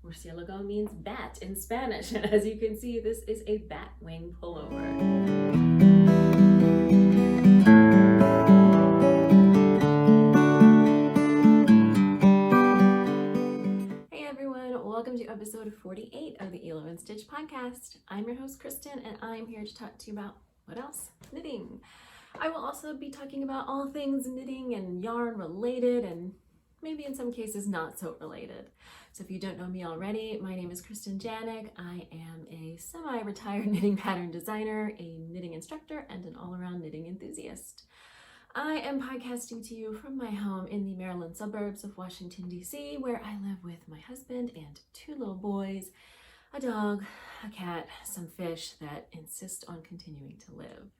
Murciélago means bat in Spanish, and as you can see, this is a bat wing pullover. Hey everyone, welcome to episode 48 of the Hilo Stitch podcast. I'm your host Kristen, and I'm here to talk to you about what else? Knitting. I will also be talking about all things knitting and yarn related, and maybe in some cases not so related. So if you don't know me already, my name is Kristen Janik. I am a semi-retired knitting pattern designer, a knitting instructor, and an all-around knitting enthusiast. I am podcasting to you from my home in the Maryland suburbs of Washington, D.C., where I live with my husband and two little boys, a dog, a cat, some fish that insist on continuing to live.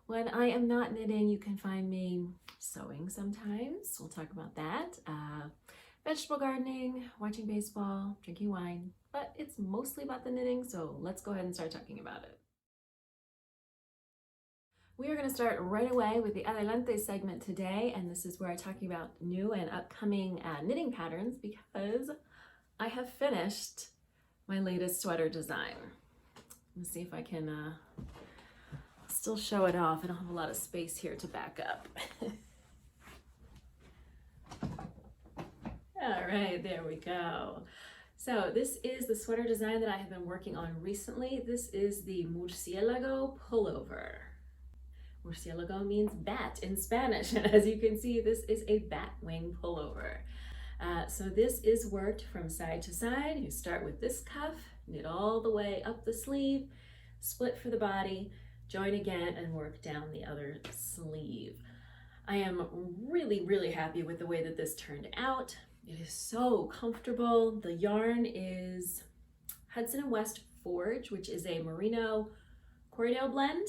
When I am not knitting, you can find me sewing sometimes. We'll talk about that. Vegetable gardening, watching baseball, drinking wine, but it's mostly about the knitting, so let's go ahead and start talking about it. We are going to start right away with the Adelante segment today, and this is where I'm talking about new and upcoming knitting patterns because I have finished my latest sweater design. Let me see if I can still show it off. I don't have a lot of space here to back up. All right, there we go. So this is the sweater design that I have been working on recently. This is the Murciélago pullover. Murciélago means bat in Spanish, and as you can see, this is a bat wing pullover. So this is worked from side to side. You start with this cuff, knit all the way up the sleeve, split for the body, join again, and work down the other sleeve. I am really happy with the way that this turned out. It is so comfortable. The yarn is Hudson and West Forge, which is a merino corriedale blend.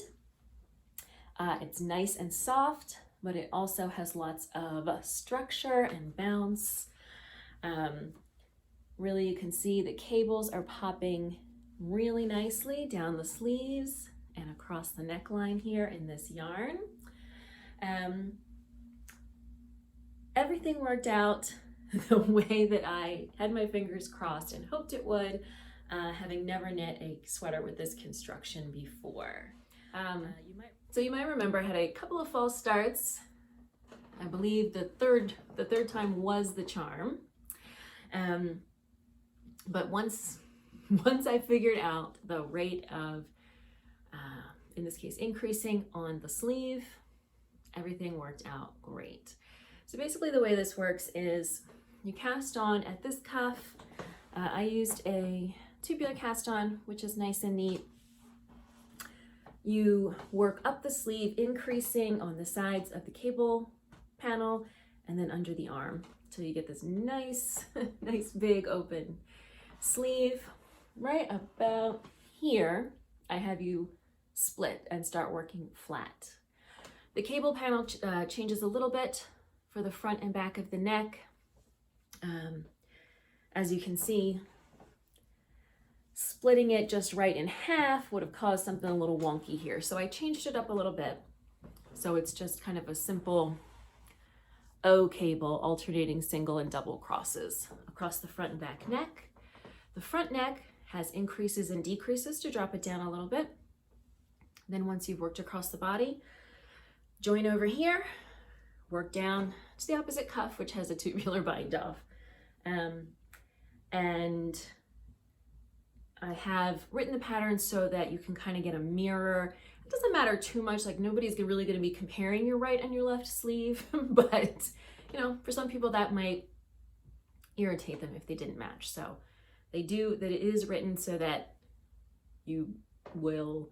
It's nice and soft, but it also has lots of structure and bounce. Really, you can see the cables are popping really nicely down the sleeves and across the neckline here in this yarn. Everything worked out the way that I had my fingers crossed and hoped it would, having never knit a sweater with this construction before. So you might remember I had a couple of false starts. I believe the third time was the charm. But once I figured out the rate of, in this case, increasing on the sleeve, everything worked out great. So basically the way this works is you cast on at this cuff. I used a tubular cast on, which is nice and neat. You work up the sleeve, increasing on the sides of the cable panel and then under the arm. So you get this nice big open sleeve. Right about here, I have you split and start working flat. The cable panel changes a little bit for the front and back of the neck. As you can see, splitting it just right in half would have caused something a little wonky here. So I changed it up a little bit. So it's just kind of a simple O cable alternating single and double crosses across the front and back neck. The front neck has increases and decreases to drop it down a little bit. Then once you've worked across the body, join over here, work down to the opposite cuff, which has a tubular bind off. And I have written the pattern so that you can kind of get a mirror. It doesn't matter too much, like nobody's really going to be comparing your right and your left sleeve, but you know, for some people that might irritate them if they didn't match. So it is written so that you will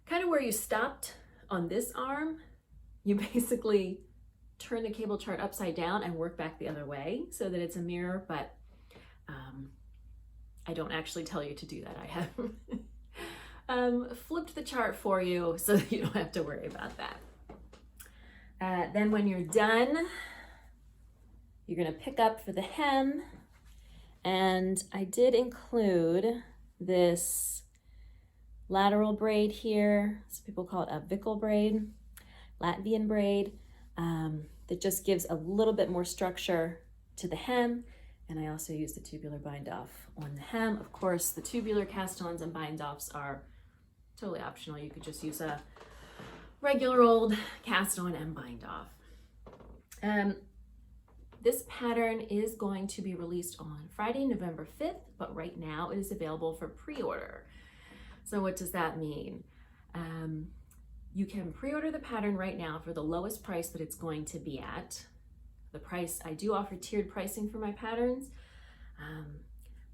kind of where you stopped on this arm, you basically turn the cable chart upside down and work back the other way so that it's a mirror, but I don't actually tell you to do that. I have flipped the chart for you so that you don't have to worry about that. Then when you're done, you're gonna pick up for the hem, and I did include this lateral braid here. Some people call it a Vickel braid, Latvian braid, that just gives a little bit more structure to the hem And I also use the tubular bind off on the hem. Of course, the tubular cast-ons and bind offs are totally optional. You could just use a regular old cast on and bind off. This pattern is going to be released on Friday, November 5th, but right now it is available for pre-order. So what does that mean? You can pre-order the pattern right now for the lowest price that it's going to be at. The price, I do offer tiered pricing for my patterns,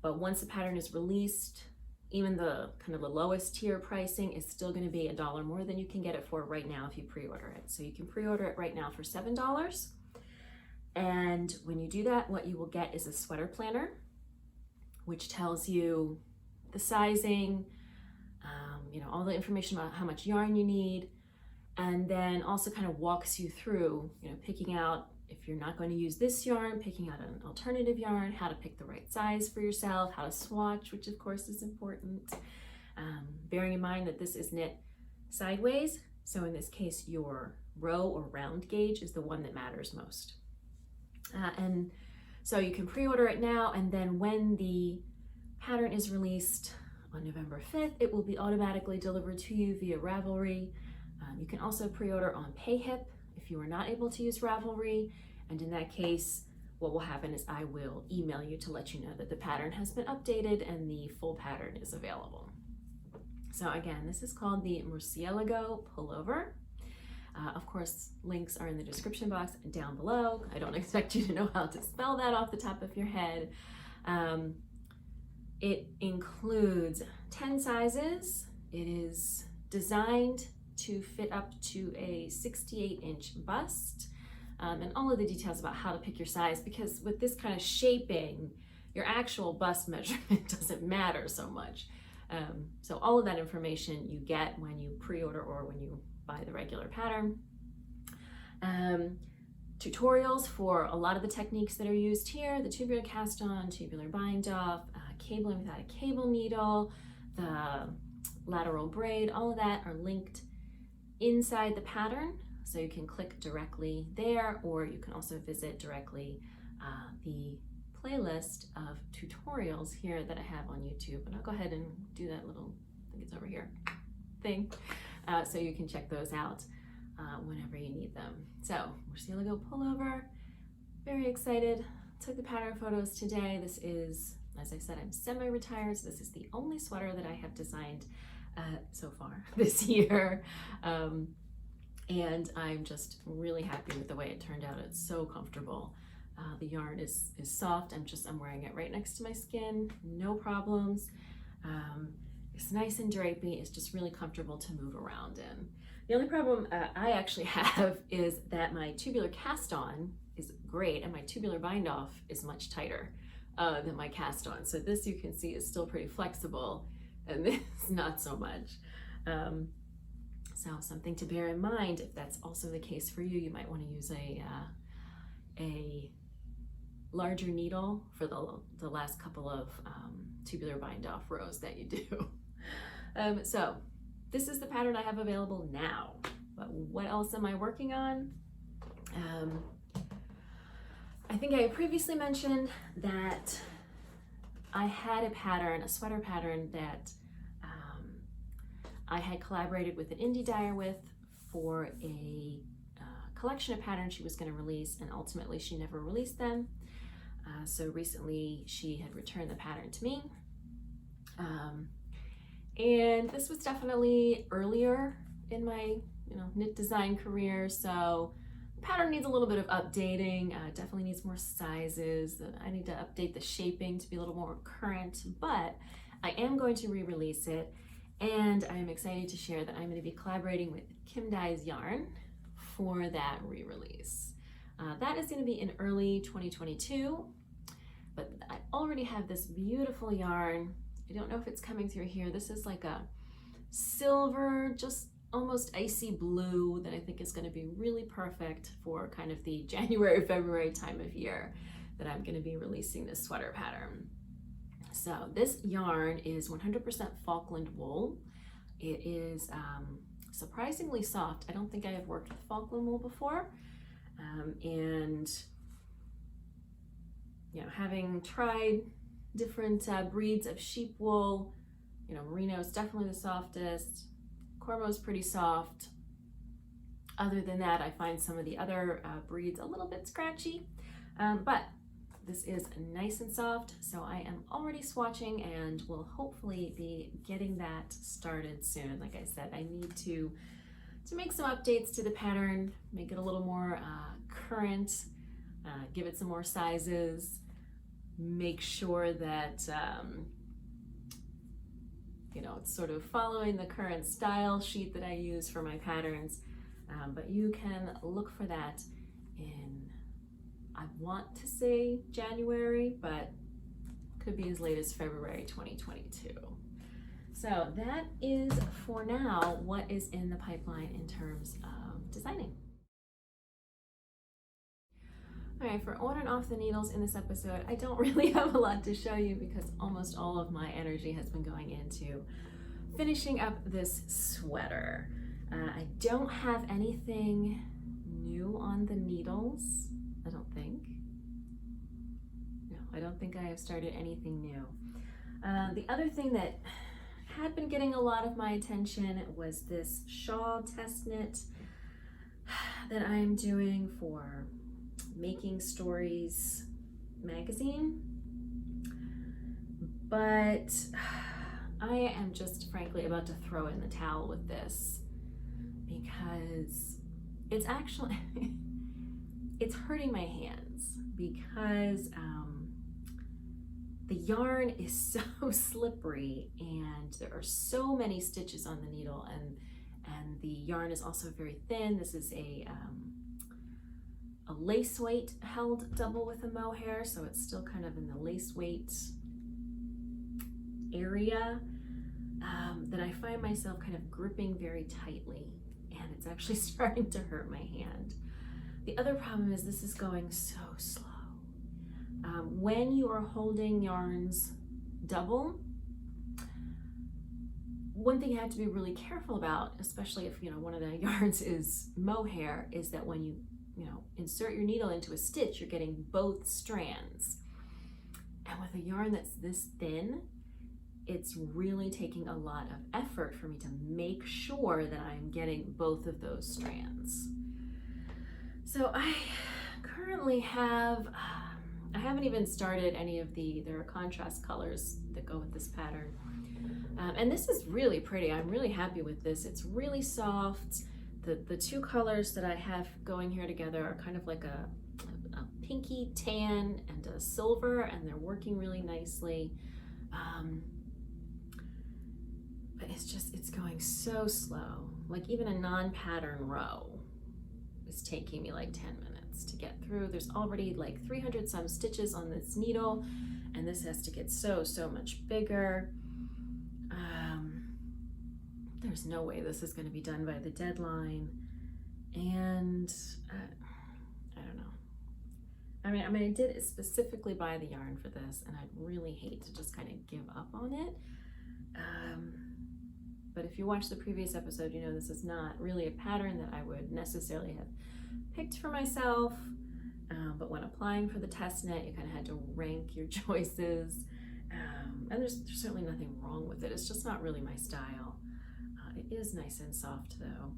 but once the pattern is released, even the kind of the lowest tier pricing is still going to be $1 more than you can get it for right now if you pre-order it. So you can pre-order it right now for $7. And when you do that, what you will get is a sweater planner, which tells you the sizing, all the information about how much yarn you need, and then also kind of walks you through, picking out, if you're not going to use this yarn, picking out an alternative yarn, how to pick the right size for yourself, how to swatch, which of course is important. Bearing in mind that this is knit sideways, so in this case, your row or round gauge is the one that matters most. And so you can pre-order it now, and then when the pattern is released on November 5th, it will be automatically delivered to you via Ravelry. You can also pre-order on PayHip if you are not able to use Ravelry, and in that case, what will happen is I will email you to let you know that the pattern has been updated and the full pattern is available. So again, this is called the Murciélago pullover. Of course, links are in the description box down below. I don't expect you to know how to spell that off the top of your head. It includes 10 sizes. It is designed to fit up to a 68-inch bust, and all of the details about how to pick your size, because with this kind of shaping, your actual bust measurement doesn't matter so much. So all of that information you get when you pre-order or when you buy the regular pattern. Tutorials for a lot of the techniques that are used here: the tubular cast on, tubular bind off, cabling without a cable needle, the lateral braid, all of that are linked inside the pattern. So you can click directly there, or you can also visit directly the playlist of tutorials here that I have on YouTube. And I'll go ahead and do that little, I think it's over here, thing. So you can check those out whenever you need them. So, Murciélago pullover, very excited. Took the pattern photos today. This is, as I said, I'm semi-retired, so this is the only sweater that I have designed so far this year. And I'm just really happy with the way it turned out. It's so comfortable. The yarn is soft. I'm wearing it right next to my skin, no problems. It's nice and drapey. It's just really comfortable to move around in. The only problem I actually have is that my tubular cast on is great and my tubular bind off is much tighter than my cast on. So this, you can see, is still pretty flexible, and this not so much. So something to bear in mind. If that's also the case for you, you might want to use a larger needle for the last couple of tubular bind off rows that you do. So this is the pattern I have available now, but what else am I working on? I think I previously mentioned that I had a pattern, a sweater pattern that I had collaborated with an indie dyer with for a collection of patterns she was going to release, and ultimately she never released them. So recently she had returned the pattern to me. And this was definitely earlier in my knit design career, so the pattern needs a little bit of updating. Definitely needs more sizes. I need to update the shaping to be a little more current, but I am going to re-release it, and I am excited to share that I'm going to be collaborating with Kim Dye's Yarn for that re-release. That is going to be in early 2022, but I already have this beautiful yarn. I don't know if it's coming through here. This is like a silver, just almost icy blue that I think is going to be really perfect for kind of the January, February time of year that I'm going to be releasing this sweater pattern. So this yarn is 100% Falkland wool. It is surprisingly soft. I don't think I have worked with Falkland wool before. And having tried different breeds of sheep wool, merino is definitely the softest. Cormo is pretty soft. Other than that, I find some of the other breeds a little bit scratchy, but this is nice and soft, so I am already swatching and will hopefully be getting that started soon. Like I said, I need to make some updates to the pattern, make it a little more current, give it some more sizes, make sure that it's sort of following the current style sheet that I use for my patterns. But you can look for that in, I want to say January, but could be as late as February 2022. So that is, for now, what is in the pipeline in terms of designing. All right, for on and off the needles in this episode, I don't really have a lot to show you because almost all of my energy has been going into finishing up this sweater. I don't have anything new on the needles, I don't think. No, I don't think I have started anything new. The other thing that had been getting a lot of my attention was this shawl test knit that I'm doing for Making Stories magazine. But I am just frankly about to throw in the towel with this because it's actually, it's hurting my hands because the yarn is so slippery and there are so many stitches on the needle, and the yarn is also very thin. This is a lace weight held double with a mohair, so it's still kind of in the lace weight area, that I find myself kind of gripping very tightly, and it's actually starting to hurt my hand. The other problem is this is going so slow. When you are holding yarns double, one thing you have to be really careful about, especially if one of the yarns is mohair, is that when you insert your needle into a stitch, you're getting both strands. And with a yarn that's this thin, it's really taking a lot of effort for me to make sure that I'm getting both of those strands. So I currently have, I haven't even started any of there are contrast colors that go with this pattern. And this is really pretty. I'm really happy with this. It's really soft. The two colors that I have going here together are kind of like a pinky tan and a silver, and they're working really nicely. But it's going so slow. Like even a non-pattern row is taking me like 10 minutes to get through. There's already like 300 some stitches on this needle, and this has to get so much bigger. There's no way this is going to be done by the deadline, and I don't know. I mean, I did specifically buy the yarn for this, and I'd really hate to just kind of give up on it. But if you watch the previous episode, you know this is not really a pattern that I would necessarily have picked for myself. But when applying for the test knit, you kind of had to rank your choices. And there's certainly nothing wrong with it. It's just not really my style. It is nice and soft though.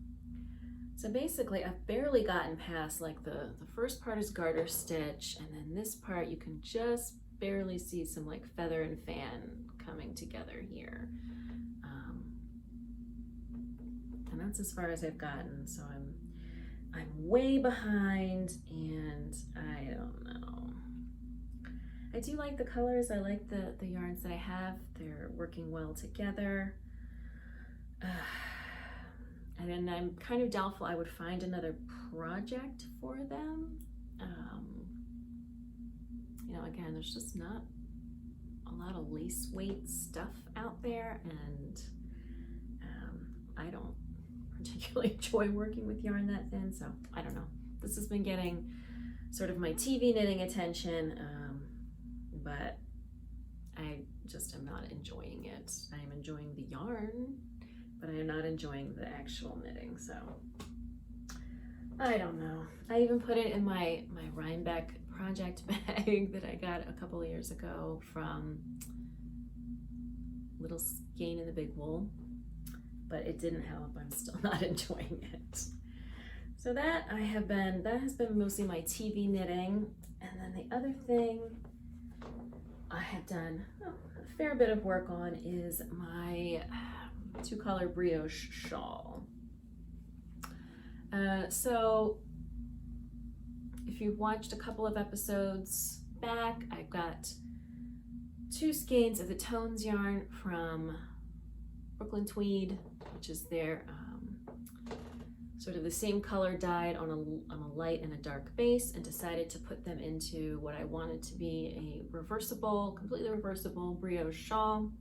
So basically I've barely gotten past like the first part is garter stitch, and then this part you can just barely see some like feather and fan coming together here. And that's as far as I've gotten. So I'm way behind, and I don't know. I do like the colors. I like the yarns that I have. They're working well together. And then I'm kind of doubtful I would find another project for them. Again, there's just not a lot of lace weight stuff out there, and I don't particularly enjoy working with yarn that thin, so I don't know. This has been getting sort of my TV knitting attention, but I just am not enjoying it. I am enjoying the yarn, but I am not enjoying the actual knitting, so I don't know. I even put it in my Rhinebeck project bag that I got a couple of years ago from Little Skein in the Big Wool, but it didn't help. I'm still not enjoying it. So that has been mostly my TV knitting. And then the other thing I have done a fair bit of work on is my 2-color brioche shawl. So if you've watched a couple of episodes back, I've got 2 skeins of the Tones yarn from Brooklyn Tweed, which is their sort of the same color dyed on a light and a dark base, and decided to put them into what I wanted to be a reversible, completely reversible brioche shawl.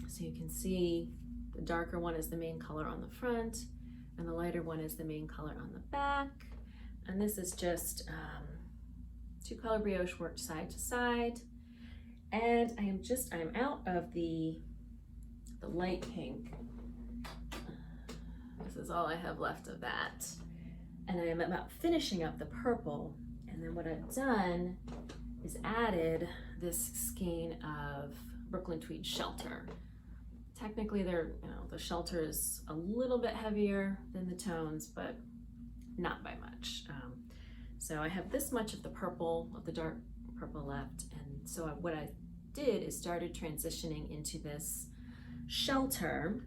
So you can see the darker one is the main color on the front, and the lighter one is the main color on the back. And this is just 2-color brioche worked side to side. And I'm out of the light pink. This is all I have left of that. And I am about finishing up the purple. And then what I've done is added this skein of Brooklyn Tweed Shelter. Technically the Shelter is a little bit heavier than the Tones, but not by much. So I have this much of the purple, of the dark purple left. And so what I did is started transitioning into this Shelter.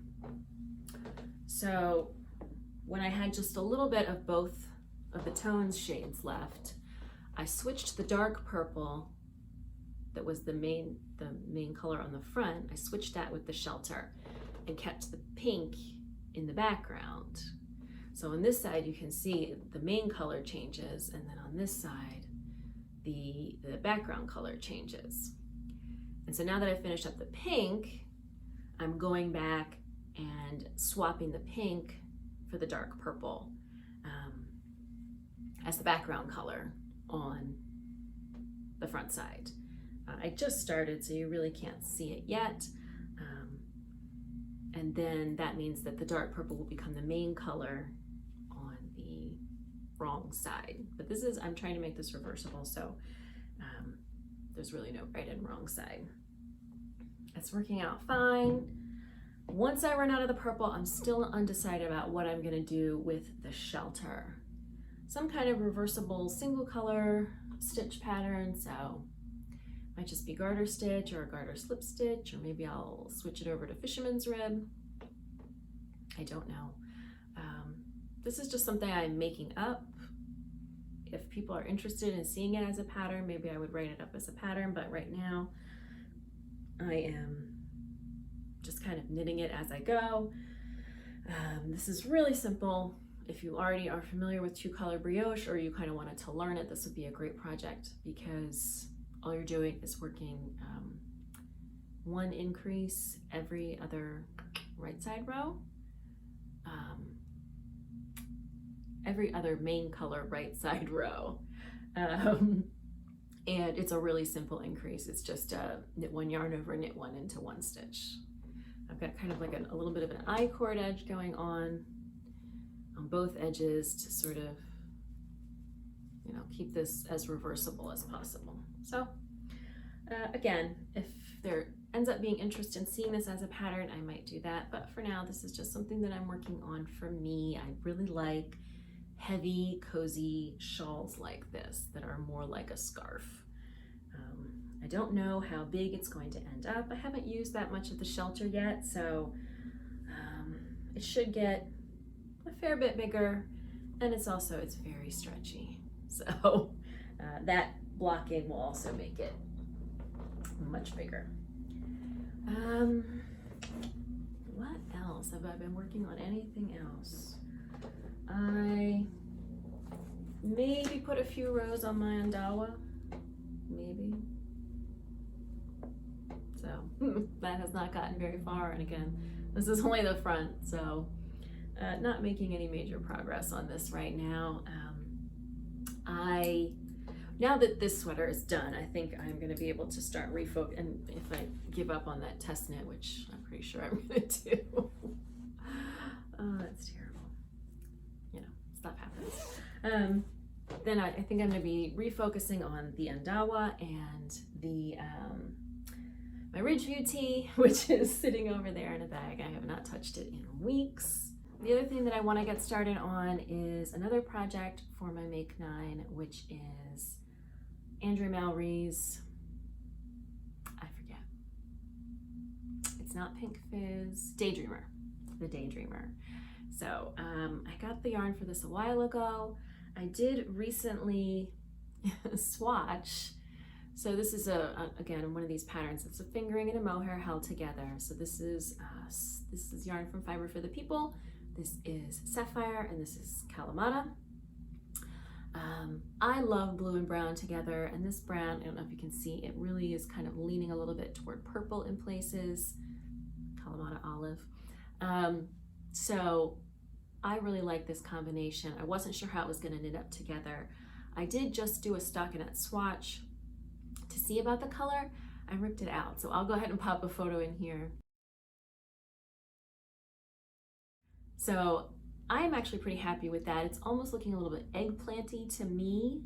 So when I had just a little bit of both of the Tones shades left, I switched the dark purple that was the main color on the front. I switched that with the Shelter and kept the pink in the background. So on this side, you can see the main color changes, and then on this side, the background color changes. And so now that I've finished up the pink, I'm going back and swapping the pink for the dark purple as the background color on the front side. I just started, so you really can't see it yet. And then that means that the dark purple will become the main color on the wrong side. But I'm trying to make this reversible, so there's really no right and wrong side. It's working out fine. Once I run out of the purple, I'm still undecided about what I'm gonna do with the Shelter. Some kind of reversible single color stitch pattern, so might just be garter stitch or a garter slip stitch, or maybe I'll switch it over to fisherman's rib. I don't know. This is just something I'm making up. If people are interested in seeing it as a pattern, maybe I would write it up as a pattern, but right now I am just kind of knitting it as I go. This is really simple. If you already are familiar with 2-color brioche, or you kind of wanted to learn it, this would be a great project, because all you're doing is working 1 increase every other right side row, every other main color right side row. And it's a really simple increase. It's just knit 1 yarn over, knit 1 into 1 stitch. I've got kind of like a little bit of an I-cord edge going on both edges to sort of, keep this as reversible as possible. So again, if there ends up being interest in seeing this as a pattern, I might do that. But for now, this is just something that I'm working on for me. I really like heavy, cozy shawls like this that are more like a scarf. I don't know how big it's going to end up. I haven't used that much of the Shelter yet, so it should get a fair bit bigger, and it's very stretchy. So that blocking will also make it much bigger. What else? Have I been working on anything else? I maybe put a few rows on my Andawa, maybe. So that has not gotten very far, and again, this is only the front, so not making any major progress on this right now. Now that this sweater is done, I think I'm going to be able to start refocus, and if I give up on that test knit, which I'm pretty sure I'm going to do. That's terrible. Stuff happens. then I think I'm going to be refocusing on the Andawa and the my Ridgeview tee, which is sitting over there in a bag. I have not touched it in weeks. The other thing that I want to get started on is another project for my Make 9, which is Andrea Mallory's, I forget, it's not Pink Fizz, Daydreamer, the Daydreamer. So I got the yarn for this a while ago. I did recently swatch. So this is again one of these patterns. It's a fingering and a mohair held together. So this is yarn from Fibre for the People. This is Sapphire and this is Kalamata. I love blue and brown together, and this brown, I don't know if you can see, it really is kind of leaning a little bit toward purple in places. Kalamata olive. So I really like this combination. I wasn't sure how it was going to knit up together. I did just do a stockinette swatch to see about the color. I ripped it out, so I'll go ahead and pop a photo in here. So I'm actually pretty happy with that. It's almost looking a little bit eggplanty to me,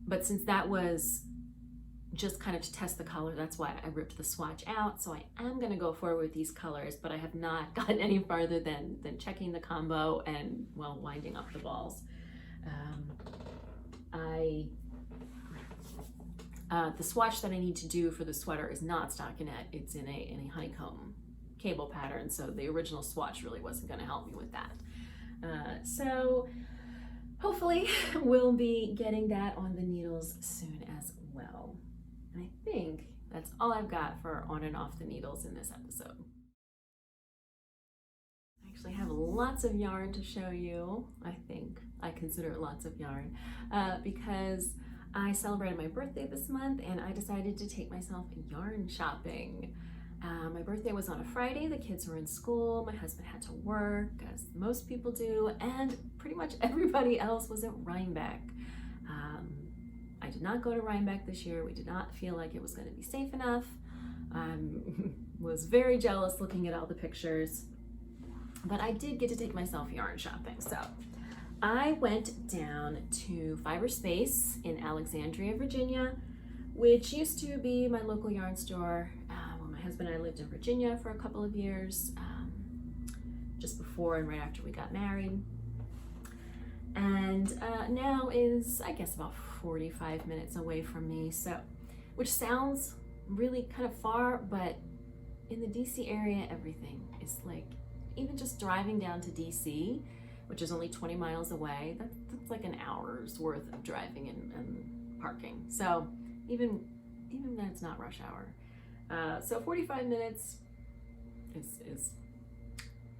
but since that was just kind of to test the color, that's why I ripped the swatch out. So I am going to go forward with these colors, but I have not gotten any farther than checking the combo and, well, winding up the balls. The swatch that I need to do for the sweater is not stockinette. It's in a honeycomb cable pattern, so the original swatch really wasn't going to help me with that. So hopefully we'll be getting that on the needles soon as well. And I think that's all I've got for on and off the needles in this episode. I actually have lots of yarn to show you. I consider it lots of yarn because I celebrated my birthday this month and I decided to take myself yarn shopping. My birthday was on a Friday, the kids were in school, my husband had to work, as most people do, and pretty much everybody else was at Rhinebeck. I did not go to Rhinebeck this year. We did not feel like it was going to be safe enough. Was very jealous looking at all the pictures, but I did get to take myself yarn shopping. So I went down to Fibre Space in Alexandria, Virginia, which used to be my local yarn store. When my husband and I lived in Virginia for a couple of years, just before and right after we got married. And now is, I guess, about 45 minutes away from me, so, which sounds really kind of far, but in the DC area, everything is like, even just driving down to DC, which is only 20 miles away, that's like an hour's worth of driving and parking. So even when it's not rush hour. So 45 minutes is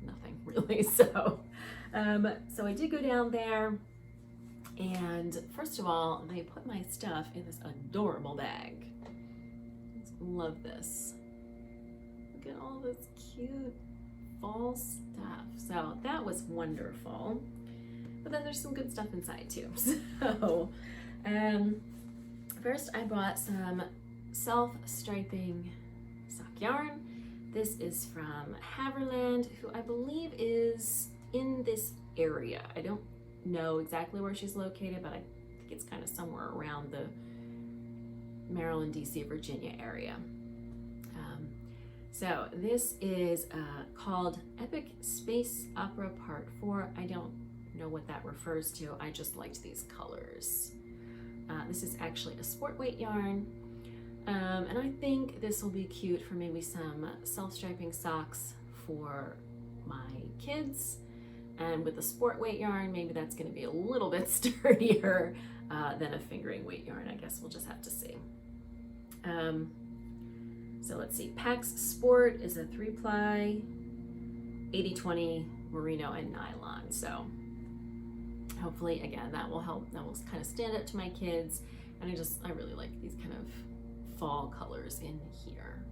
nothing really. So I did go down there, and first of all, they put my stuff in this adorable bag. Just love this. Look at all this cute fall stuff. So that was wonderful. But then there's some good stuff inside too. So first I bought some self-striping sock yarn. This is from Haverland, who I believe is in this area. I don't know exactly where she's located, but I think it's kind of somewhere around the Maryland, DC, Virginia area. So this is called Epic Space Opera Part 4. I don't know what that refers to. I just liked these colors. This is actually a sport weight yarn. And I think this will be cute for maybe some self-striping socks for my kids. And with the sport weight yarn, maybe that's going to be a little bit sturdier than a fingering weight yarn. I guess we'll just have to see. So let's see, Pax Sport is a 3-ply, 80/20 merino and nylon. So hopefully, again, that will help. That will kind of stand up to my kids. And I really like these kind of fall colors in here.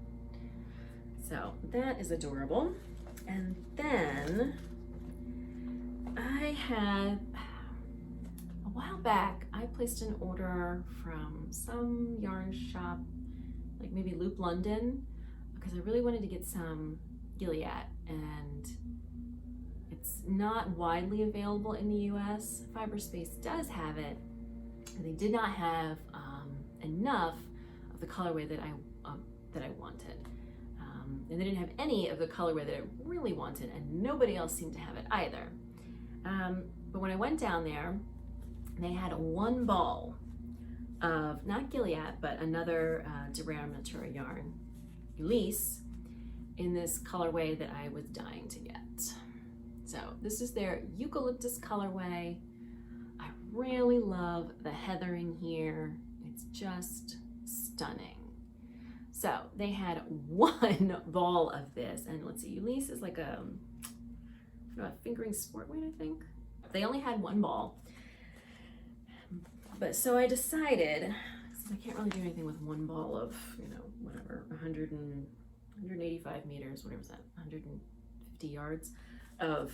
So that is adorable. And then I had, a while back, I placed an order from some yarn shop, like maybe Loop London, because I really wanted to get some Gilead, and It's not widely available in the US. Fibre Space does have it. They did not have enough of the colorway that I wanted. And they didn't have any of the colorway that I really wanted, and nobody else seemed to have it either. But when I went down there, they had one ball of, not Gilead, but another de Rare Natura yarn, Elise, in this colorway that I was dying to get. So this is their eucalyptus colorway. I really love the heathering here. It's just stunning. So they had one ball of this, and let's see, Elise is like a fingering sport weight, I think. They only had one ball. But so I decided, since I can't really do anything with one ball of, whatever, 185 meters, whatever is that, 150 yards of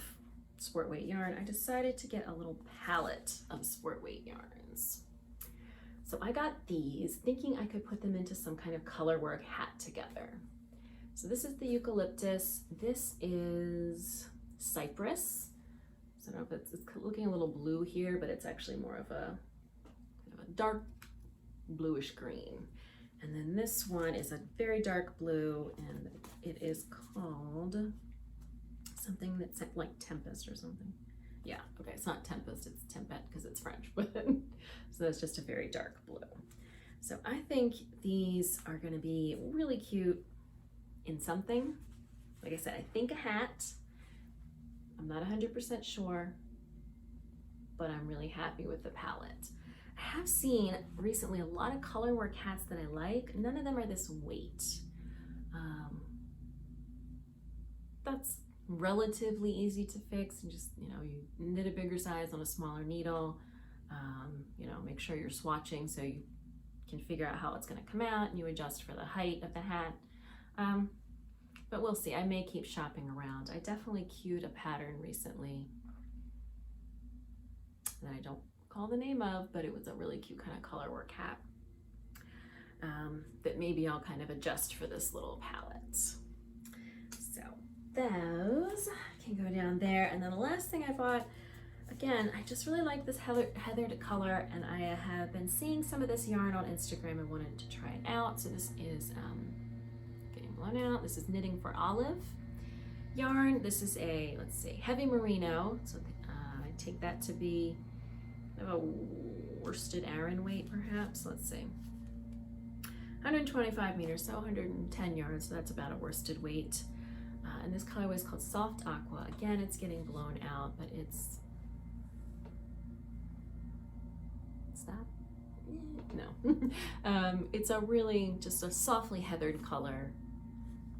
sport weight yarn, I decided to get a little palette of sport weight yarns. So I got these, thinking I could put them into some kind of color work hat together. So this is the eucalyptus. This is cypress. So I don't know if it's looking a little blue here, but it's actually more of a dark bluish green. And then this one is a very dark blue, and it is called something that's like Tempest or something. Yeah, okay, it's not Tempest, it's Tempet because it's French, but so that's just a very dark blue. So I think these are gonna be really cute in something. Like I said, I think a hat. I'm not 100% sure, but I'm really happy with the palette. I have seen recently a lot of color work hats that I like. None of them are this weight. That's relatively easy to fix, and just, you knit a bigger size on a smaller needle. Make sure you're swatching so you can figure out how it's going to come out, and you adjust for the height of the hat. But we'll see. I may keep shopping around. I definitely queued a pattern recently that I don't recall the name of, but it was a really cute kind of color work hat that maybe I'll kind of adjust for this little palette. So those can go down there. And then the last thing I bought, again, I just really like this heathered color, and I have been seeing some of this yarn on Instagram and wanted to try it out. So this is getting blown out. This is Knitting for Olive yarn. This is a, let's see, heavy merino. So I take that to be a worsted Aran weight, perhaps. Let's see, 125 meters, so 110 yards. So that's about a worsted weight. And this colorway is called Soft Aqua. Again, it's getting blown out, but it's that? No. It's a really just a softly heathered color,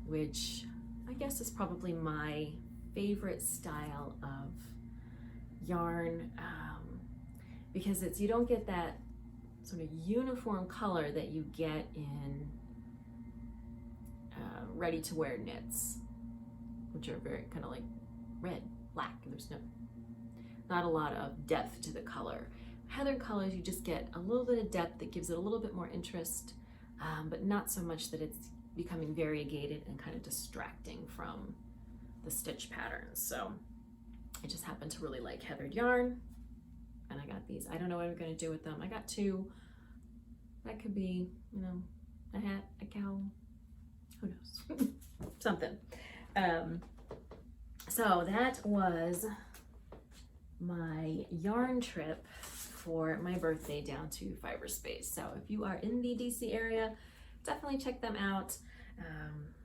which I guess is probably my favorite style of yarn, because you don't get that sort of uniform color that you get in ready-to-wear knits, which are very kind of like red, black, and there's not a lot of depth to the color. Heathered colors, you just get a little bit of depth that gives it a little bit more interest, but not so much that it's becoming variegated and kind of distracting from the stitch patterns. So I just happen to really like heathered yarn, and I got these. I don't know what I'm going to do with them. I got two. That could be, a hat, a cowl, who knows, something. So that was my yarn trip for my birthday down to Fibre Space. So if you are in the DC area, definitely check them out.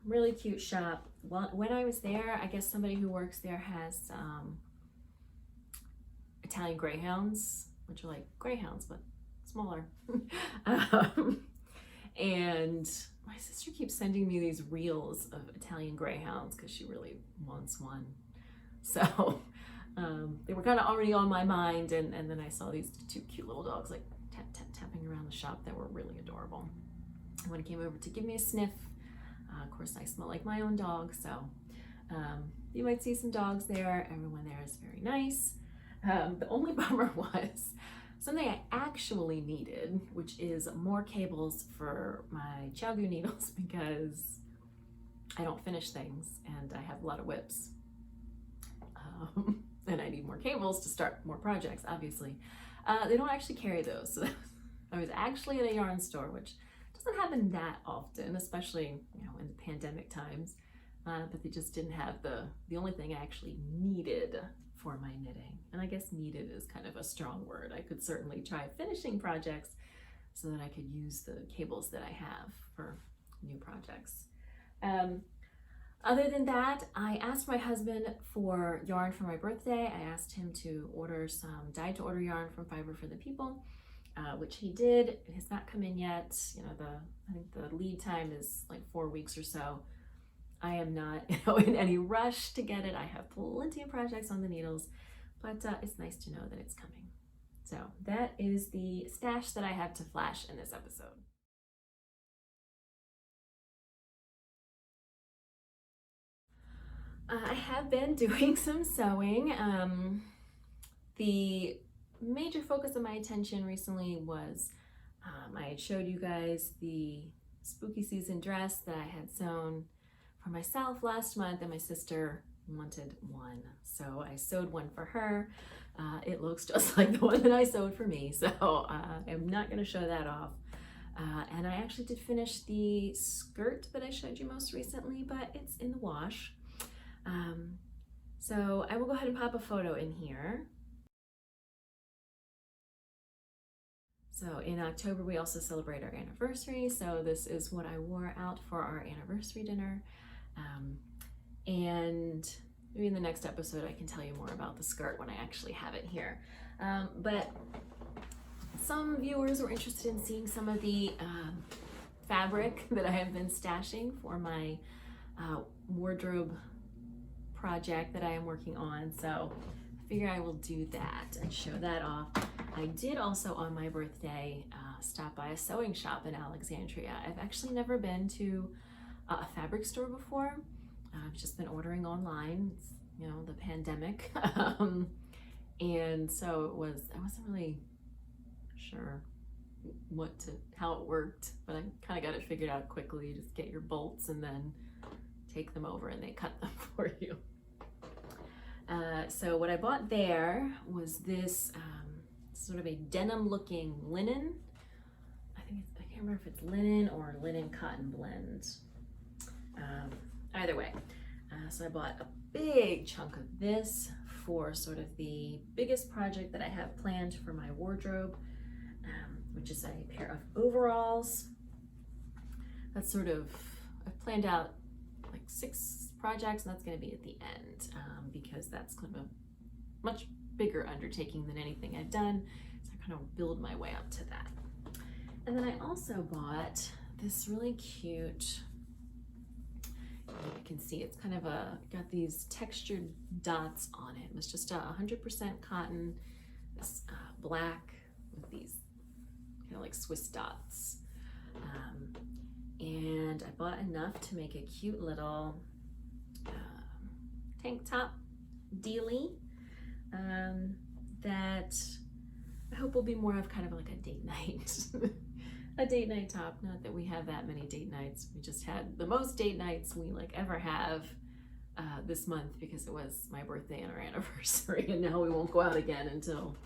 Really cute shop. Well, when I was there, I guess somebody who works there has Italian greyhounds, which are like greyhounds but smaller. And my sister keeps sending me these reels of Italian greyhounds because she really wants one. So they were kind of already on my mind, and then I saw these two cute little dogs like tapping around the shop that were really adorable. And when it came over to give me a sniff, of course I smell like my own dog, so you might see some dogs there. Everyone there is very nice. The only bummer was something I actually needed, which is more cables for my Chiaogu needles, because I don't finish things and I have a lot of whips. and I need more cables to start more projects, obviously. They don't actually carry those. So I was actually at a yarn store, which doesn't happen that often, especially, you know, in the pandemic times. But they just didn't have the only thing I actually needed for my knitting. And I guess needed is kind of a strong word. I could certainly try finishing projects so that I could use the cables that I have for new projects. Other than that, I asked my husband for yarn for my birthday. I asked him to order some dyed-to-order yarn from Fibre for the People, which he did. It has not come in yet. You know, I think the lead time is like 4 weeks or so. I am not, you know, in any rush to get it. I have plenty of projects on the needles, but it's nice to know that it's coming. So that is the stash that I have to flash in this episode. I have been doing some sewing. The major focus of my attention recently was I had showed you guys the spooky season dress that I had sewn for myself last month, and my sister wanted one. So I sewed one for her. It looks just like the one that I sewed for me, so I'm not going to show that off. And I actually did finish the skirt that I showed you most recently, but it's in the wash. So I will go ahead and pop a photo in here. So in October, we also celebrate our anniversary. So this is what I wore out for our anniversary dinner. And maybe in the next episode, I can tell you more about the skirt when I actually have it here. But some viewers were interested in seeing some of the fabric that I have been stashing for my wardrobe project that I am working on. So I figure I will do that and show that off. I did also on my birthday stop by a sewing shop in Alexandria. I've actually never been to a fabric store before. I've just been ordering online. It's, you know, the pandemic. And so I wasn't really sure how it worked, but I kind of got it figured out quickly. You just get your bolts and then take them over and they cut them for you. So what I bought there was this sort of a denim looking linen. I can't remember if it's linen or linen cotton blend. Either way, so I bought a big chunk of this for sort of the biggest project that I have planned for my wardrobe, which is a pair of overalls. That's sort of, I've planned out like 6 projects, and that's going to be at the end because that's kind of a much bigger undertaking than anything I've done. So I kind of build my way up to that. And then I also bought this really cute, you can see it's kind of got these textured dots on it. It was just 100% cotton, this black with these kind of like Swiss dots. And I bought enough to make a cute little tank top dealie that I hope will be more of kind of like a date night. A date night top. Not that we have that many date nights. We just had the most date nights we like ever have this month because it was my birthday and our anniversary, and now we won't go out again until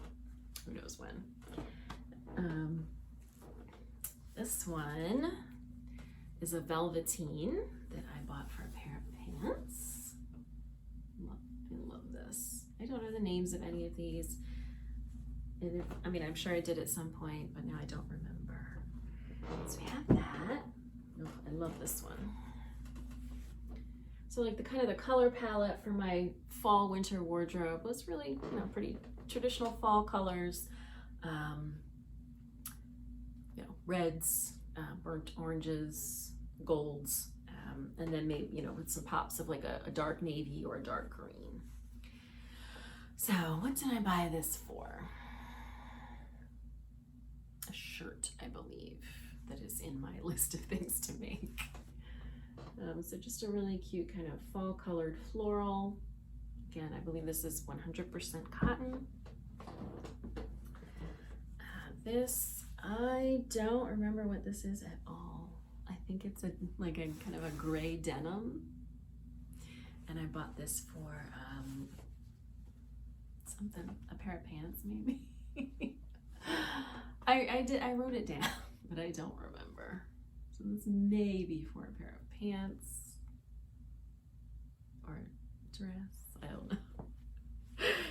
who knows when. This one is a velveteen that I bought for a pair of pants. I love this. I don't know the names of any of these. I mean, I'm sure I did at some point, but now I don't remember. So we have that. Oh, I love this one. So like the kind of the color palette for my fall winter wardrobe was really, you know, pretty traditional fall colors. You know, reds, burnt oranges, golds, and then maybe, you know, with some pops of like a dark navy or a dark green. So what did I buy this for? A shirt, I believe, that is in my list of things to make. So just a really cute kind of fall colored floral. Again, I believe this is 100% cotton. This, I don't remember what this is at all. I think it's like a kind of a gray denim. And I bought this for something, a pair of pants maybe. I wrote it down, but I don't remember. So this may be for a pair of pants or dress, I don't know.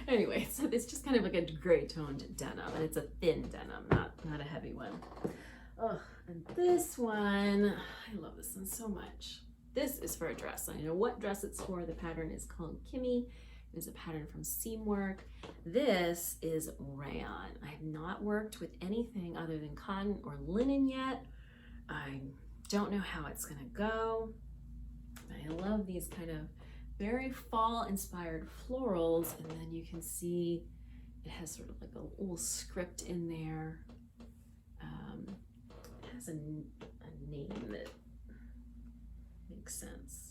Anyway, so it's just kind of like a gray toned denim, and it's a thin denim, not a heavy one. Oh, and this one, I love this one so much. This is for a dress. I know what dress it's for. The pattern is called Kimmy. It is a pattern from Seamwork. This is rayon. I have not worked with anything other than cotton or linen yet. I don't know how it's gonna go. I love these kind of very fall inspired florals, and then you can see it has sort of like a little script in there. It has a name that makes sense.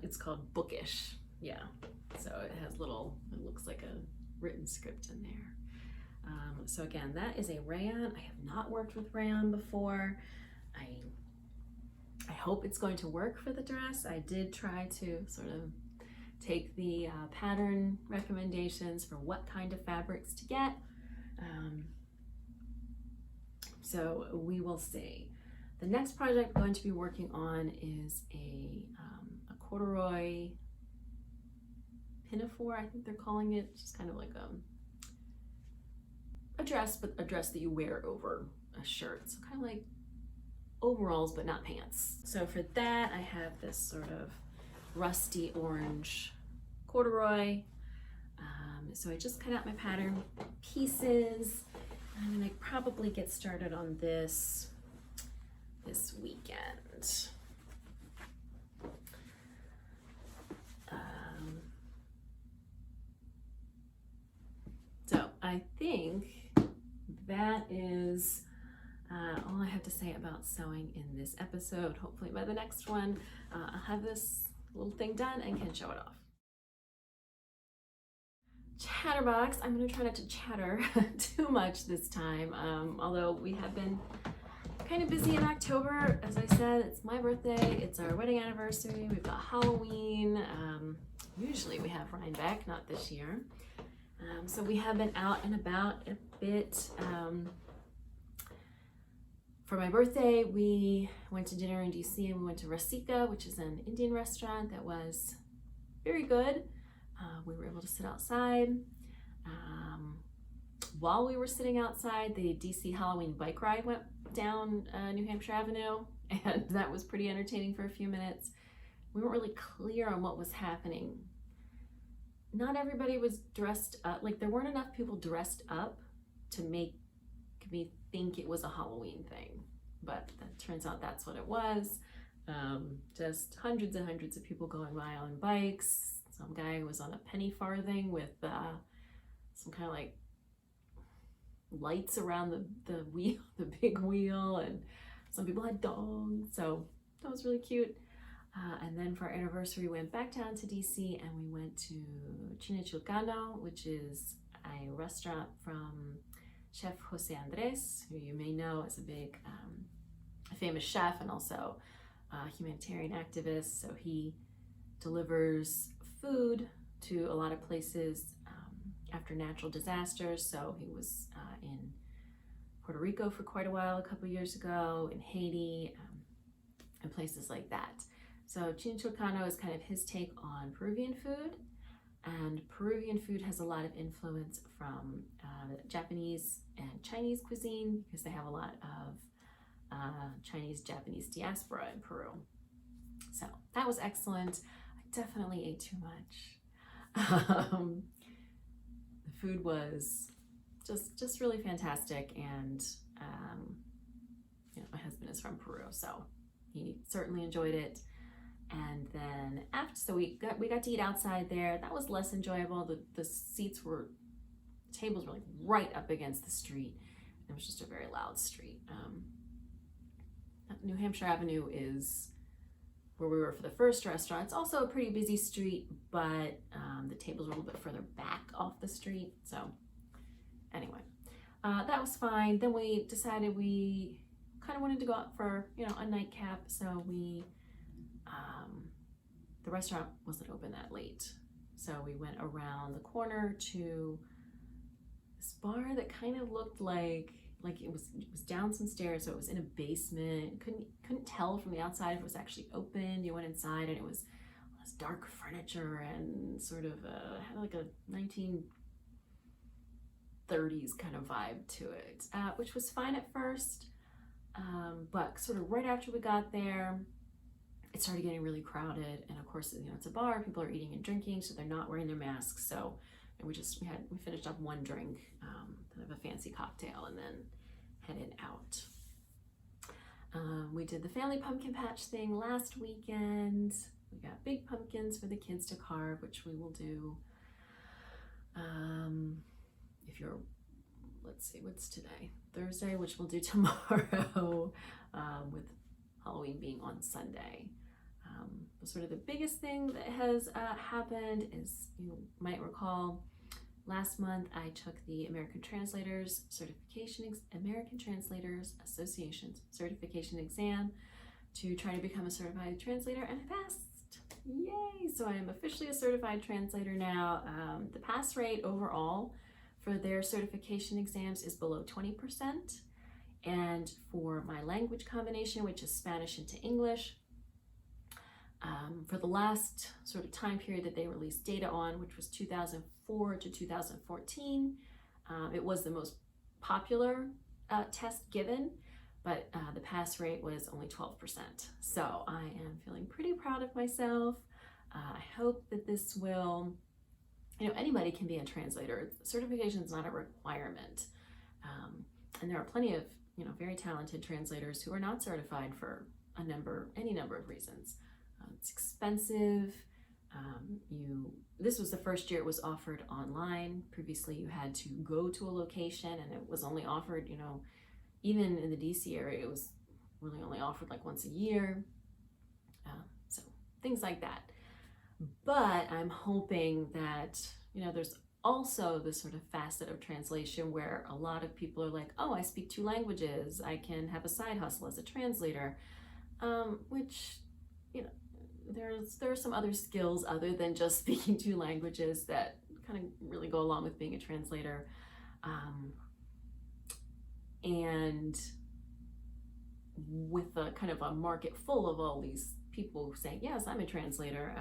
It's called Bookish. Yeah, so it has it looks like a written script in there. So again, that is a rayon. I have not worked with rayon before. I hope it's going to work for the dress. I did try to sort of take the pattern recommendations for what kind of fabrics to get. So we will see. The next project I'm going to be working on is a corduroy pinafore, I think they're calling it. Just kind of like a dress, but a dress that you wear over a shirt. So kind of like overalls, but not pants. So for that, I have this sort of rusty orange corduroy. So I just cut out my pattern pieces. I'm gonna probably get started on this weekend. So I think that is all I have to say about sewing in this episode. Hopefully by the next one, I'll have this little thing done and can show it off. Chatterbox, I'm gonna try not to chatter too much this time, although we have been kind of busy in October. As I said, it's my birthday, it's our wedding anniversary, we've got Halloween. Usually we have Rhinebeck, not this year. So we have been out and about a bit. For my birthday, we went to dinner in DC and we went to Rasika, which is an Indian restaurant that was very good. We were able to sit outside. While we were sitting outside, the DC Halloween bike ride went down New Hampshire Avenue, and that was pretty entertaining for a few minutes. We weren't really clear on what was happening. Not everybody was dressed up, like there weren't enough people dressed up to make me think it was a Halloween thing, but that turns out that's what it was. Just hundreds and hundreds of people going by on bikes. Some guy was on a penny farthing with some kind of like lights around the wheel, the big wheel, and some people had dogs, so that was really cute. And then for our anniversary, we went back down to DC and we went to Chilcano, which is a restaurant from Chef Jose Andres, who you may know as a big, famous chef and also a humanitarian activist. So he delivers food to a lot of places after natural disasters. So he was in Puerto Rico for quite a while a couple years ago, in Haiti, and places like that. So Chilcano is kind of his take on Peruvian food, and Peruvian food has a lot of influence from Japanese and Chinese cuisine because they have a lot of Chinese-Japanese diaspora in Peru. So that was excellent. I definitely ate too much. The food was just really fantastic, and you know, my husband is from Peru, so he certainly enjoyed it. And then after, so we got to eat outside there. That was less enjoyable. The tables were like right up against the street. It was just a very loud street. New Hampshire Avenue is where we were for the first restaurant. It's also a pretty busy street, but the tables were a little bit further back off the street. So anyway, that was fine. Then we decided we kind of wanted to go out for, you know, a nightcap. So we the restaurant wasn't open that late. So we went around the corner to this bar that kind of looked like it was down some stairs, so it was in a basement. Couldn't tell from the outside if it was actually open. You went inside and it was this dark furniture and sort of had like a 1930s kind of vibe to it, which was fine at first, but sort of right after we got there, it started getting really crowded. And of course, it's a bar, people are eating and drinking, so they're not wearing their masks. So we finished up one drink, kind of a fancy cocktail, and then headed out. We did the family pumpkin patch thing last weekend. We got big pumpkins for the kids to carve, which we will do. Let's see, what's today? Thursday, which we'll do tomorrow, with Halloween being on Sunday. Sort of the biggest thing that has happened is, you might recall, last month I took the American Translators Association's certification exam to try to become a certified translator, and I passed. Yay! So I am officially a certified translator now. The pass rate overall for their certification exams is below 20%. And for my language combination, which is Spanish into English, for the last sort of time period that they released data on, which was 2004 to 2014, it was the most popular test given, but the pass rate was only 12%. So I am feeling pretty proud of myself. I hope that this will, anybody can be a translator. Certification is not a requirement. And there are plenty of, very talented translators who are not certified for any number of reasons. It's expensive. This was the first year it was offered online. Previously, you had to go to a location, and it was only offered, even in the DC area, it was really only offered like once a year. So things like that. But I'm hoping that, there's also this sort of facet of translation where a lot of people are like, oh, I speak 2 languages. I can have a side hustle as a translator, which, there are some other skills other than just speaking 2 languages that kind of really go along with being a translator. And with a kind of a market full of all these people saying, yes, I'm a translator,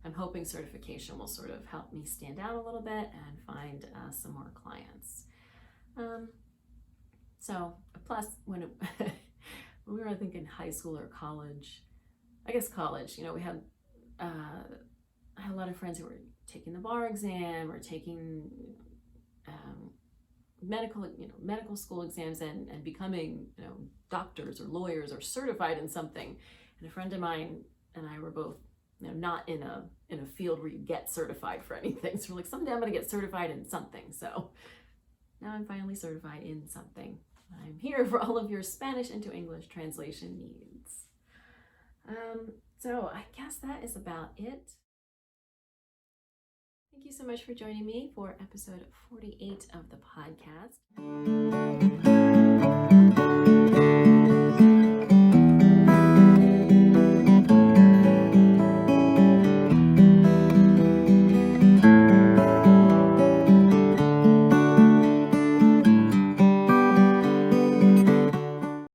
I'm hoping certification will sort of help me stand out a little bit and find some more clients. So plus when we were, I think, in high school or college, I guess college, we had, I had a lot of friends who were taking the bar exam or taking medical school exams and becoming, doctors or lawyers or certified in something. And a friend of mine and I were both, not in a field where you get certified for anything. So we're like, someday I'm going to get certified in something. So now I'm finally certified in something. I'm here for all of your Spanish into English translation needs. So I guess that is about it. Thank you so much for joining me for episode 48 of the podcast.